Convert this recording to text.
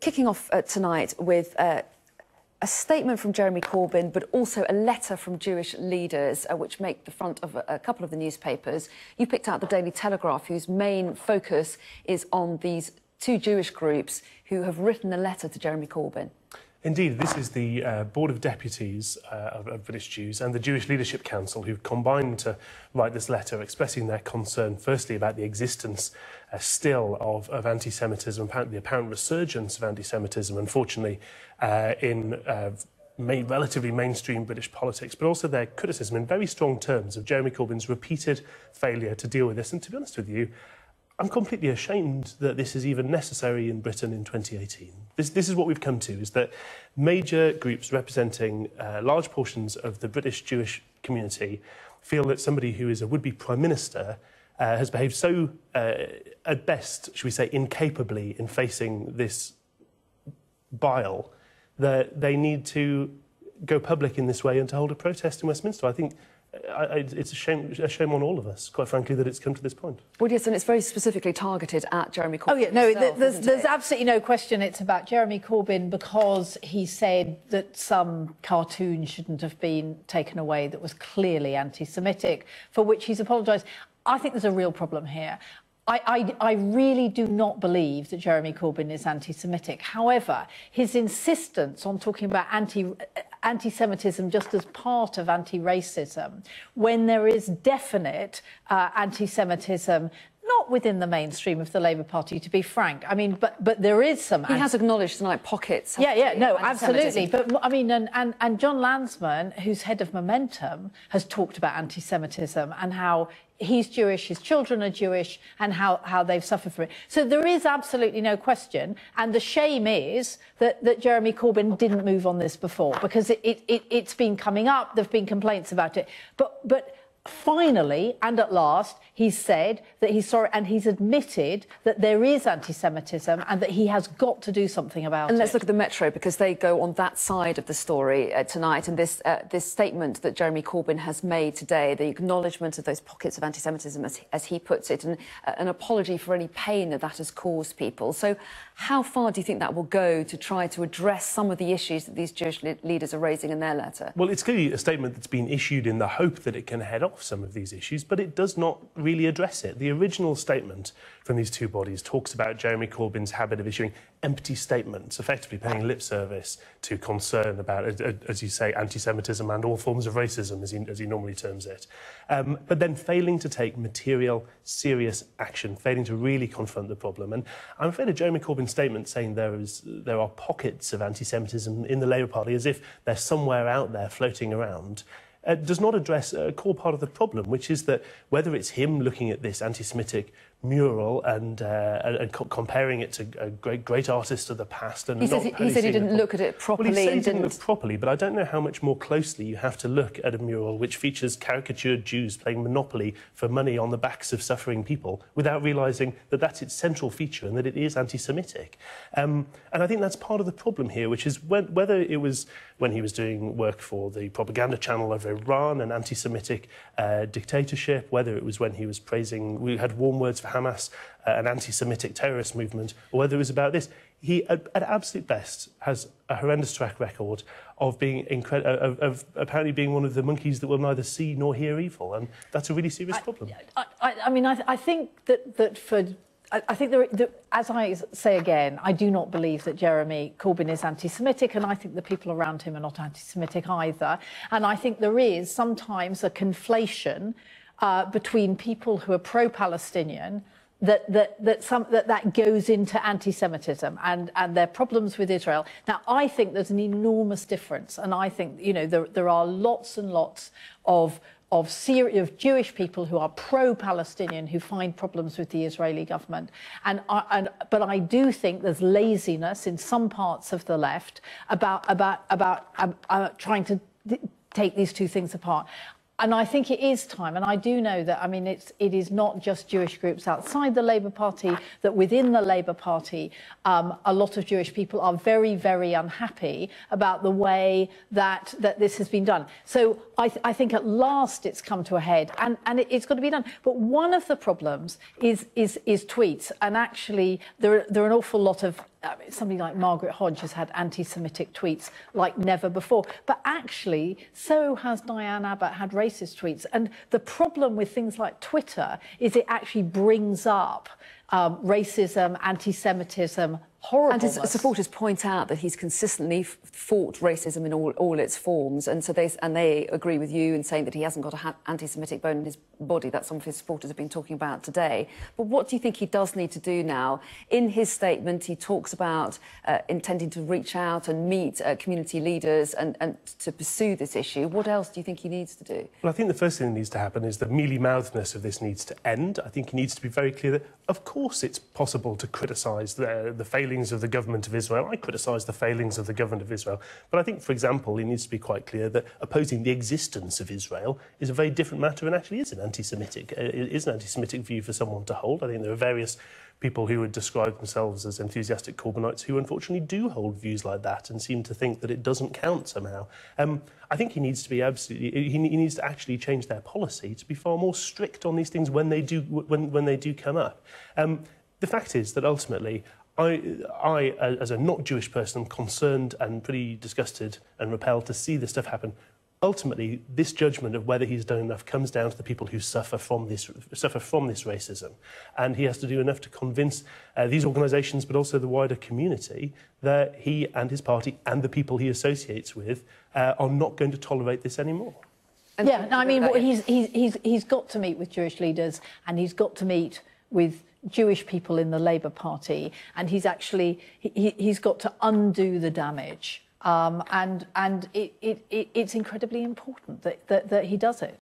Kicking off tonight with a statement from Jeremy Corbyn, but also a letter from Jewish leaders, which make the front of a couple of the newspapers. You picked out the Daily Telegraph, whose main focus is on these two Jewish groups who have written a letter to Jeremy Corbyn. Indeed, this is the Board of Deputies of British Jews and the Jewish Leadership Council who've combined to write this letter expressing their concern, firstly, about the existence still of anti-Semitism, the apparent resurgence of anti-Semitism, unfortunately, in relatively mainstream British politics, but also their criticism in very strong terms of Jeremy Corbyn's repeated failure to deal with this. And to be honest with you, I'm completely ashamed that this is even necessary in Britain in 2018. This is what we've come to, is that major groups representing large portions of the British Jewish community feel that somebody who is a would-be Prime Minister has behaved so, at best, should we say, incapably in facing this bile, that they need to go public in this way and to hold a protest in Westminster. I think it's a shame on all of us, quite frankly, that it's come to this point. Well, yes, and it's very specifically targeted at Jeremy Corbyn. Oh, yeah, no, himself, there's absolutely no question it's about Jeremy Corbyn because he said that some cartoon shouldn't have been taken away that was clearly anti-Semitic, for which he's apologised. I think there's a real problem here. I really do not believe that Jeremy Corbyn is anti-Semitic. However, his insistence on talking about anti-Semitism just as part of anti-racism, when there is definite anti-Semitism, not within the mainstream of the Labour Party, to be frank. I mean, but there is some... He has acknowledged tonight pockets. Yeah, no, absolutely. But, I mean, and John Landsman, who's head of Momentum, has talked about anti-Semitism and how he's Jewish, his children are Jewish, and how they've suffered from it. So there is absolutely no question. And the shame is that Jeremy Corbyn didn't move on this before, because it's been coming up. There have been complaints about it. But finally, and at last, he's said that he's sorry, and he's admitted that there is anti-Semitism and that he has got to do something about it. And let's look at the Metro, because they go on that side of the story tonight. And this statement that Jeremy Corbyn has made today, the acknowledgement of those pockets of anti-Semitism, as he puts it, and an apology for any pain that has caused people. So how far do you think that will go to try to address some of the issues that these Jewish leaders are raising in their letter? Well, it's clearly a statement that's been issued in the hope that it can head off some of these issues, but it does not really address it. The original statement from these two bodies talks about Jeremy Corbyn's habit of issuing empty statements, effectively paying lip service to concern about, as you say, anti-Semitism and all forms of racism, as he normally terms it, but then failing to take material, serious action, failing to really confront the problem. And I'm afraid of Jeremy Corbyn's statement saying there are pockets of anti-Semitism in the Labour Party, as if they're somewhere out there floating around, does not address a core part of the problem, which is that whether it's him looking at this anti-Semitic mural and comparing it to a great artist of the past, and he said he didn't look at it properly. Well, he said he didn't look properly, but I don't know how much more closely you have to look at a mural which features caricatured Jews playing Monopoly for money on the backs of suffering people without realising that that's its central feature and that it is anti-Semitic. And I think that's part of the problem here, which is whether it was when he was doing work for the propaganda channel of Iran, an anti-Semitic dictatorship, whether it was when he was praising, we had warm words for Hamas, an anti-Semitic terrorist movement, or whether it was about this. He, at absolute best, has a horrendous track record of being of apparently being one of the monkeys that will neither see nor hear evil, and that's a really serious problem. I mean, I think that for... I think, as I say again, I do not believe that Jeremy Corbyn is anti-Semitic, and I think the people around him are not anti-Semitic either. And I think there is sometimes a conflation between people who are pro-Palestinian that goes into anti-Semitism and their problems with Israel. Now, I think there's an enormous difference, and I think, you know, there are lots and lots of Jewish people who are pro-Palestinian who find problems with the Israeli government. But I do think there's laziness in some parts of the left about trying to take these two things apart. And I think it is time, and I do know that, I mean, it is not just Jewish groups outside the Labour Party, that within the Labour Party, a lot of Jewish people are very, very unhappy about the way that this has been done. So I think at last it's come to a head, and it's got to be done. But one of the problems is tweets, and actually there are an awful lot of somebody like Margaret Hodge has had anti-Semitic tweets like never before. But actually, so has Diane Abbott had racist tweets. And the problem with things like Twitter is it actually brings up racism, anti-Semitism, horribleness. And his supporters point out that he's consistently fought racism in all its forms, and so they agree with you in saying that he hasn't got an anti-Semitic bone in his body. That's some of his supporters have been talking about today. But what do you think he does need to do now? In his statement, he talks about intending to reach out and meet community leaders and to pursue this issue. What else do you think he needs to do? Well, I think the first thing that needs to happen is the mealy-mouthedness of this needs to end. I think he needs to be very clear that, of course, it's possible to criticise the failings of the government of Israel. I criticise the failings of the government of Israel. But I think, for example, he needs to be quite clear that opposing the existence of Israel is a very different matter and actually is an anti-Semitic view for someone to hold. I think there are various people who would describe themselves as enthusiastic Corbynites who unfortunately do hold views like that and seem to think that it doesn't count somehow. I think he needs to be he needs to actually change their policy to be far more strict on these things when they do come up. The fact is that ultimately I, as a not Jewish person, am concerned and pretty disgusted and repelled to see this stuff happen. Ultimately, this judgment of whether he's done enough comes down to the people who suffer from this racism. And he has to do enough to convince these organisations, but also the wider community, that he and his party and the people he associates with are not going to tolerate this anymore. Yeah, I mean, he's got to meet with Jewish leaders, and he's got to meet with Jewish people in the Labour Party, and he's got to undo the damage. And it's incredibly important that he does it.